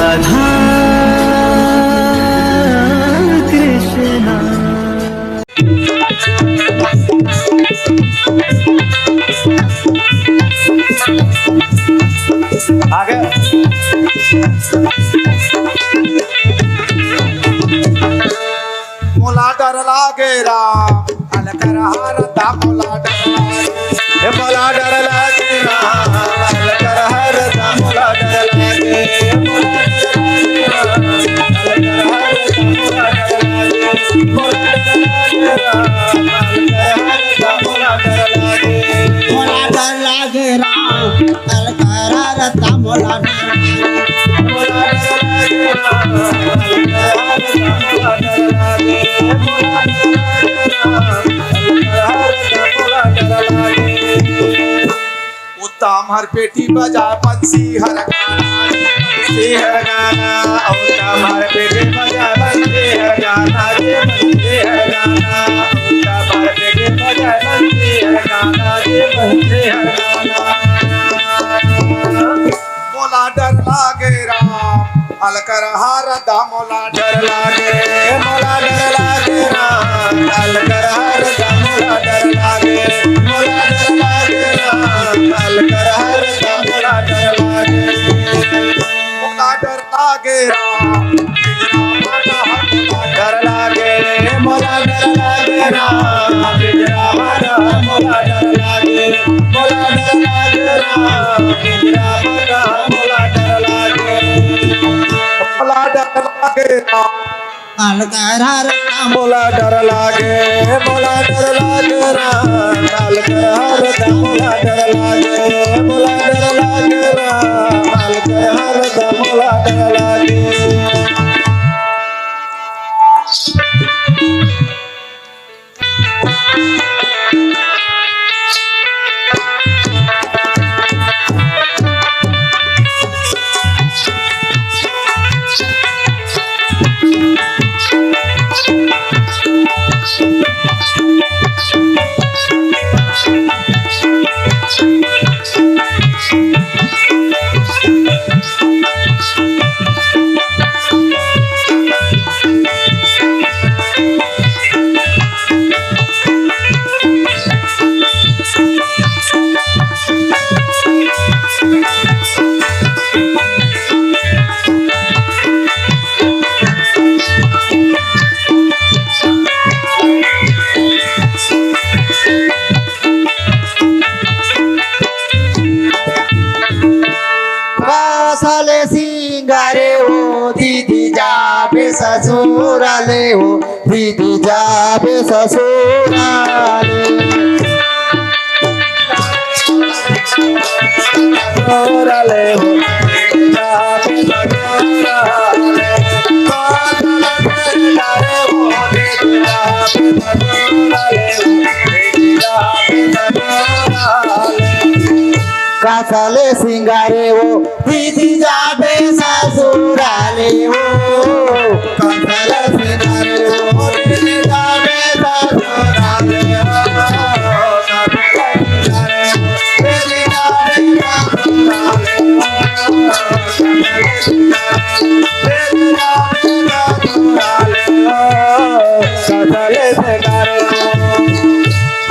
राधा कृष्णा। आगे मोला डर लागे राम अलकर हरता मोला डर लागे मोला डर लागे राम अलकर हरता मोला डर लागे मोला डर लागे मोला डर लागे राम अलकर हरता मोला डर लागे उत्तम हर पेटी बजा बंसी हर गाना उत्तम हर पेटी बजा बंसी हर गाना उत्तम हर पेटी बजा बंसी हर गाना मोला डर लागे राम अलकर हरदा मोला डर लागे मोला डर लागे राम अलकर हरदा मोला डर लागे मोला डर लागे राम अलकर हरदा मोला डर लागे मोला डर लागे राम डर लागे मोला डर लागे राम मोला डर लागे मोला डर लागे राम मोला डर लागे मोला डर लागे राम अलकर हरदा मोला डर लागे मोला डर लागे राम अलकर हरदा मोला डर लागे मोला डर लागे राम अलकर हरदा मोला डर लागे साले सिंगारे हो दीदी जाबे ससुराले हो दीदी जाबे ससुराले ससुराले हो जाबे ससुराले कासाले सिंगारे हो दीदी जाबे ससुराले हो कासाले सिंगारे हो दीदी जाबे ससुराले हो दीदी जाबे ससुराले सिंगारे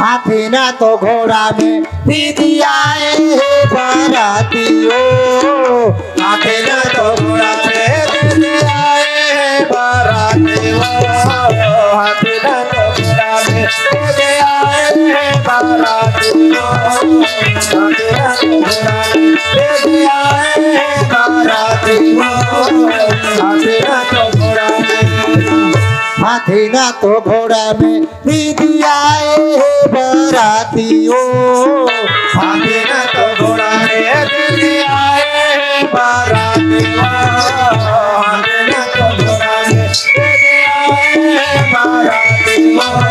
हाथी ना तो घोड़ा में दीदी आए हैं बारातियों हाथी ना तो घोड़ा में दीदी आए हैं बारातियों हाथी ना तो घोड़ा में दीदी आए हैं बारातियों हाथी ना तो घोड़ा में दीदी आए हैं बारातियों हाथी ना तो घोड़ा में हाथी ना तो घोड़ा में दीदी आए हैं बारातियों हाथी ना तो घोड़ा में दीदी आए हैं बारातियों हाथी ना तो घोड़ा में दीदी आए हैं बारातियों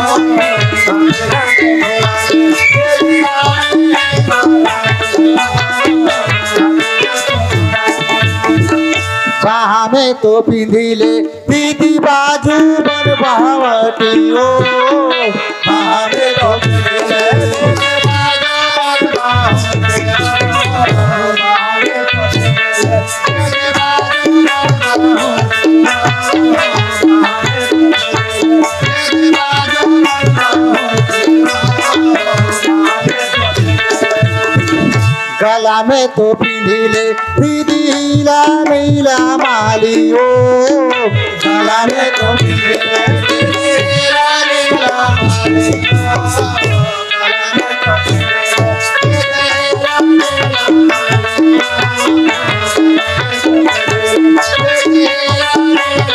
हाथी ना तो घोड़ा में दीदी आए हैं बारातियों कहाँ में तो पिंधिले दीदी बाजू बनवावटियो कहाँ में तो पिंधिले दीदी बाजू बनवावटियो गला में तो पिंधिले दीदी हीला नीला माली ओ गला में तो पिंधिले दीदी हीला नीला माली ओ गला में तो पिंधिले दीदी हीला नीला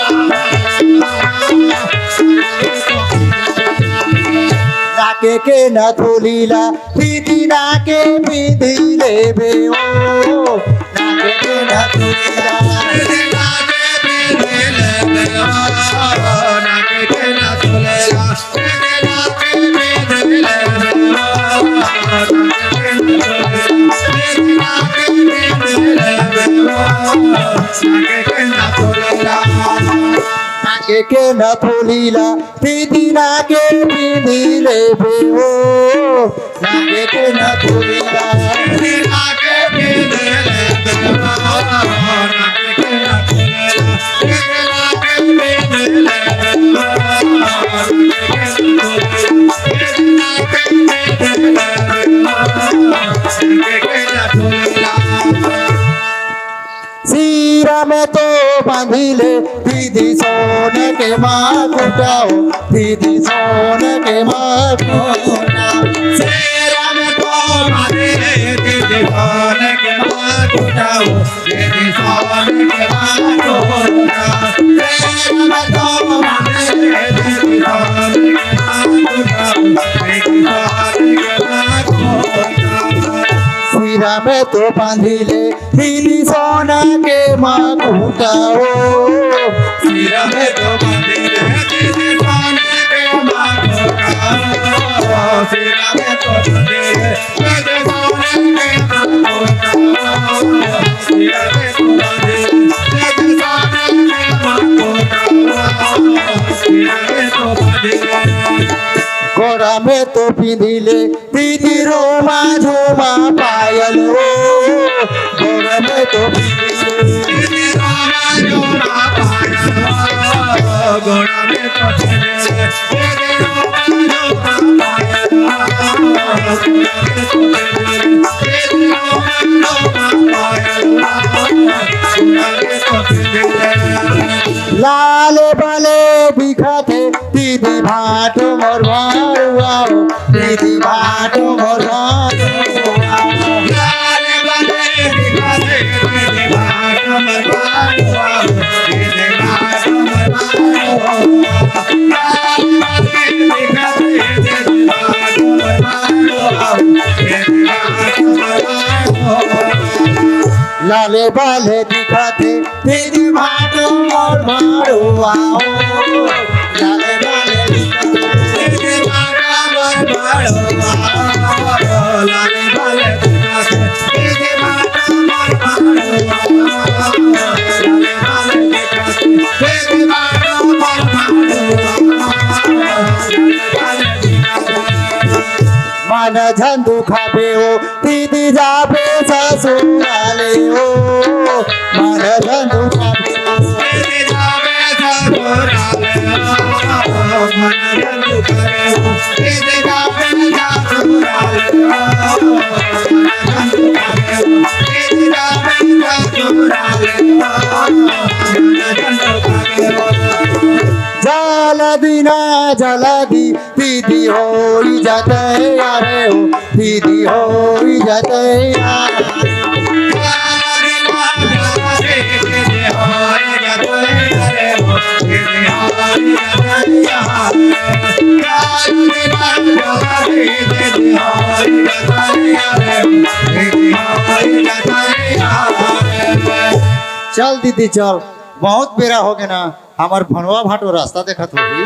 नाके के न थोलीला दीदी नाके पिंधिले बे ओ नाके के न थोलीला दीदी नाके पिंधिले बे ओ नाके के न थोलीला दीदी नाके पिंधिले बे ओ नाके पिंधिले बे ओ नाके के न थोलीला नाके के न थोलीला दीदी नाके पिंधिले बे ओ नाके के न थोलीला दीदी नाके पिंधिले बे ओ नाके के न थोलीला दीदी नाके पिंधिले बे ओ दीदी नाके पिंधिले बे ओ नाके के न थोलीला सीरा में तो बांधिले दीदी सोने के माकुटाओ दीदी सोने के माकुटाओ सीरा में तो बांधिले दीदी सोने के माकुटाओ दीदी सोने के माकुटाओ सीरा में तो बांधिले दीदी सोने के माकुटाओ दीदी सोने के माकुटाओ सीरा में तो बांधिले दीदी सोना के माकुटाओ सीरा में तो बांधिले दीदी सोना के माकुटाओ सीरा में तो बांधिले दीदी सोना के माकुटाओ सीरा में तो बांधिले दीदी सोना के माकुटाओ सीरा में तो बांधिले गोरा में तो पिंधिले दीदी रोमा झोमा पायल ओ गोरा में तो पिंधिले दीदी रोमा झोमा पायल ओ गोरा में तो पिंधिले दीदी रोमा झोमा पायल ओ गोरा में तो पिंधिले दीदी रोमा झोमा पायल ओ गोरा में तो पिंधिले लाल बाले दिखाते दीदी भाटो मोर भारुआओ दीदी भाटो मोर भारुआओ लाल बाले दिखाते दीदी भाटो मोर भारुआओ दीदी भाटो मोर भारुआओ लाल बाले दिखाते दीदी भाटो मोर भारुआओ दीदी भाटो मोर भारुआओ लाले बाले दिखाते दीदी भाटो मोर भारुआओ लाले बाले दिखाते दीदी भाटो मोर भारुआओ लाले बाले दिखाते दीदी भाटो मोर भारुआओ लाले बाले दिखाते दीदी भाटो मोर भारुआओ मन झंडू खाबे ओ दीदी जाबे ससुराले ओ मन झंडू खाबे ओ दीदी जाबे ससुराले ओ मन झंडू खाबे ओ दीदी जाबे ससुराले ओ मन झंडू खाबे ओ दीदी जाबे ससुराले ओ मन झंडू खाबे ओ जलदिना जलदी दीदी होई जाते यारे हो दीदी होई जाते यारे चल दीदी चल बहुत बेरा हो गया ना हमार भनवा भाटो रास्ता देखत होगी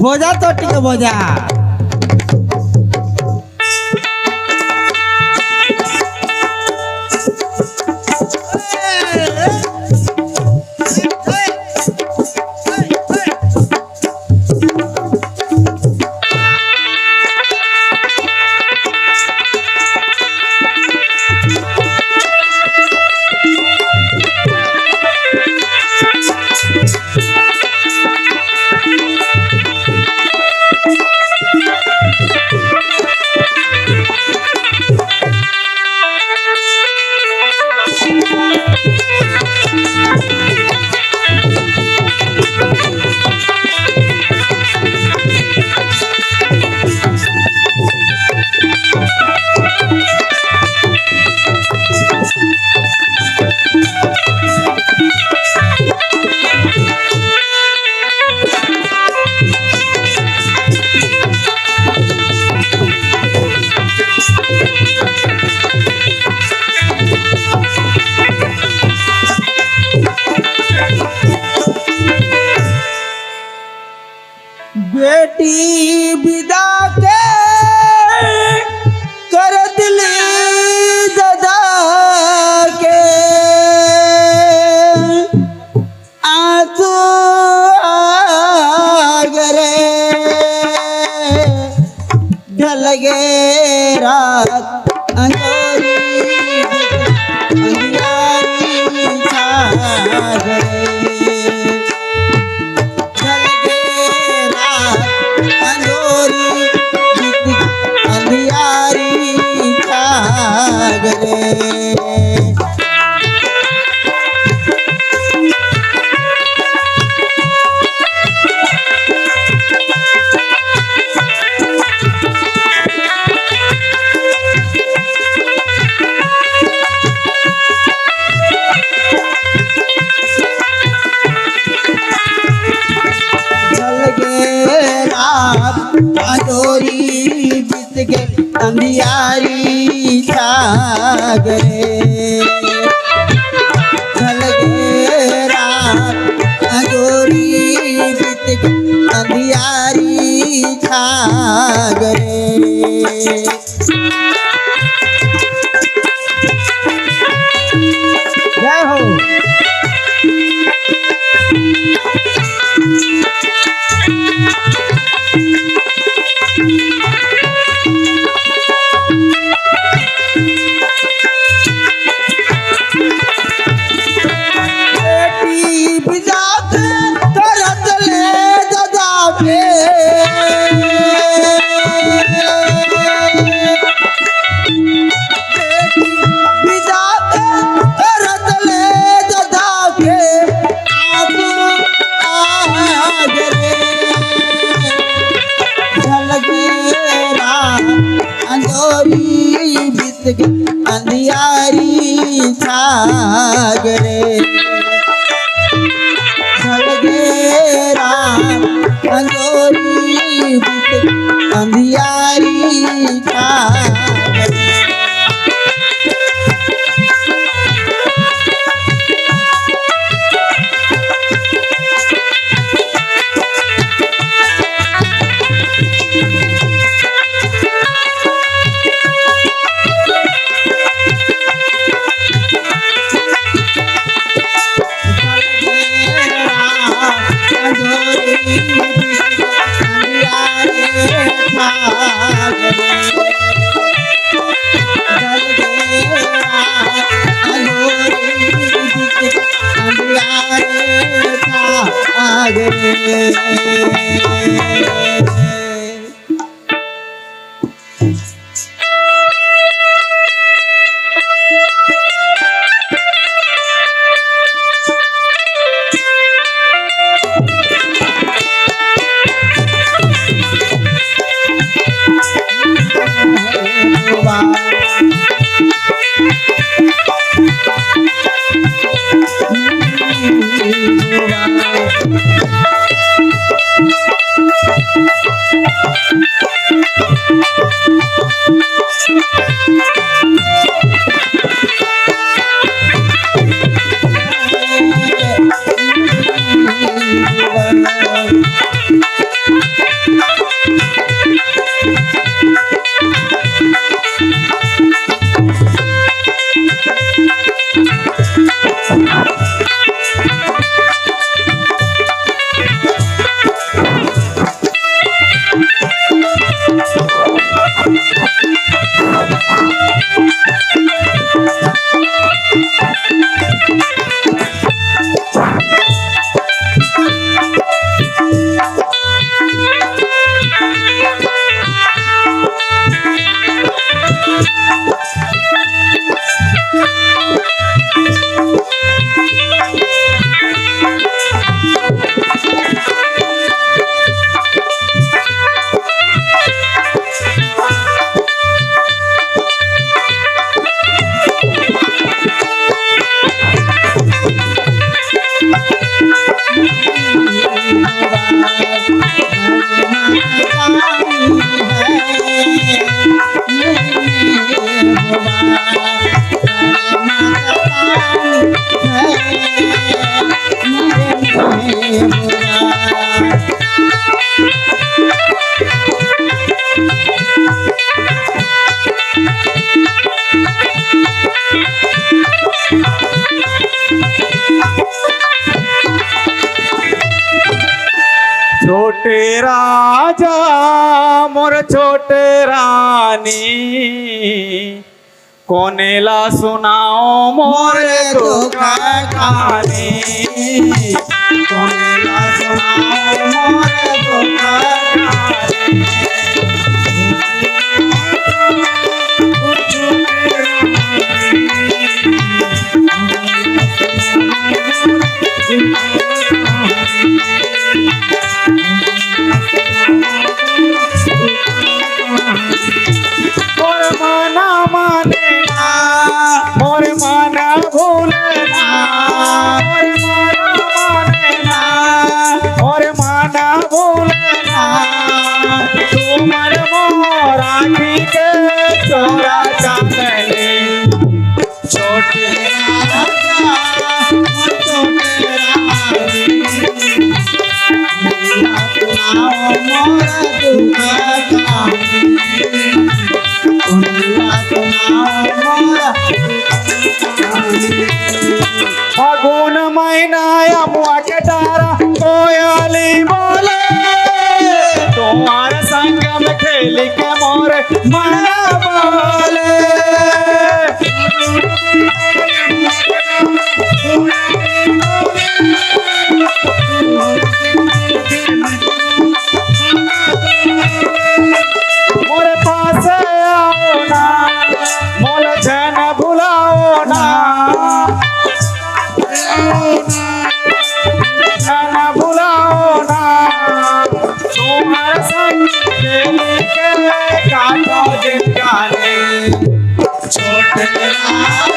बोझा तो टिके बोझा बेटी विदा के कर दिली ददा के आंसू आगरे ढल गे रात अंजोरी अंधियारी छा गए अंजोरी बीत के अंधियारी छा गए ढल गे रात अंजोरी बीत के अंधियारी छा गए जय हो अंधियारी छा गए ढल गे रात अंजोरी बीत अंधियारी छा गए छोटे राजा मोर छोटे रानी कोनेला सुनाओ मोर दुख कहानी कोनेला सुनाओ मोर दुख कहानी मोर माना माने ना मोर माना भूलना मोर माना माने ना मोर माना भूलना तुमर मोरा के चोरा चांदनी छोटे राजा छोटे रानी सुनाओ मोर दुख कहानी फागुन महीना अमुआ के तारा कोयली बोले तुम्हारे संग में खेली के मोर माया बोले मोरे पास आओ ना मोल जन भुलाओ ना जन भुलाओ ना तुम्हारे संग खेली के काटो दिन गाने छोटे राजा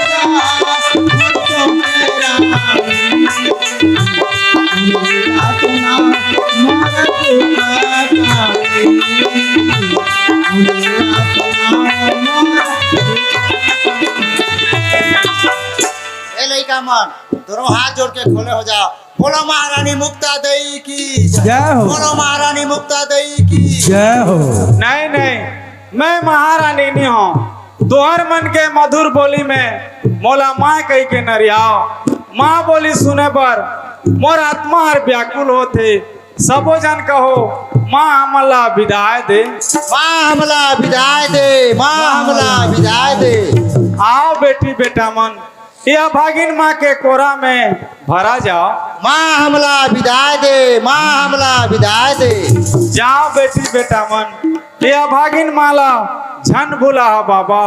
छोटे रानी सुना मोर दुख कहानी ए लइका मन दोनों हाथ जोड़ के खोले हो जाओ बोलो महारानी मुक्ता देई की जय हो। बोलो महारानी मुक्ता देई की जय हो। नहीं नहीं मैं महारानी नहीं हूँ दोहर मन के मधुर बोली में मोला माँ कही के नरियाओ माँ बोली सुने पर मोर आत्मा हर व्याकुल होते सबो जन कहो माँ हमला विदाय दे माँ हमला विदाय दे माँ हमला विदाय दे आओ बेटी बेटा मन यह भागिन माँ के कोरा में भरा जाओ माँ हमला विदाय दे माँ हमला विदाय दे जाओ बेटी बेटा मन यह भागिन माला झन भूला बाबा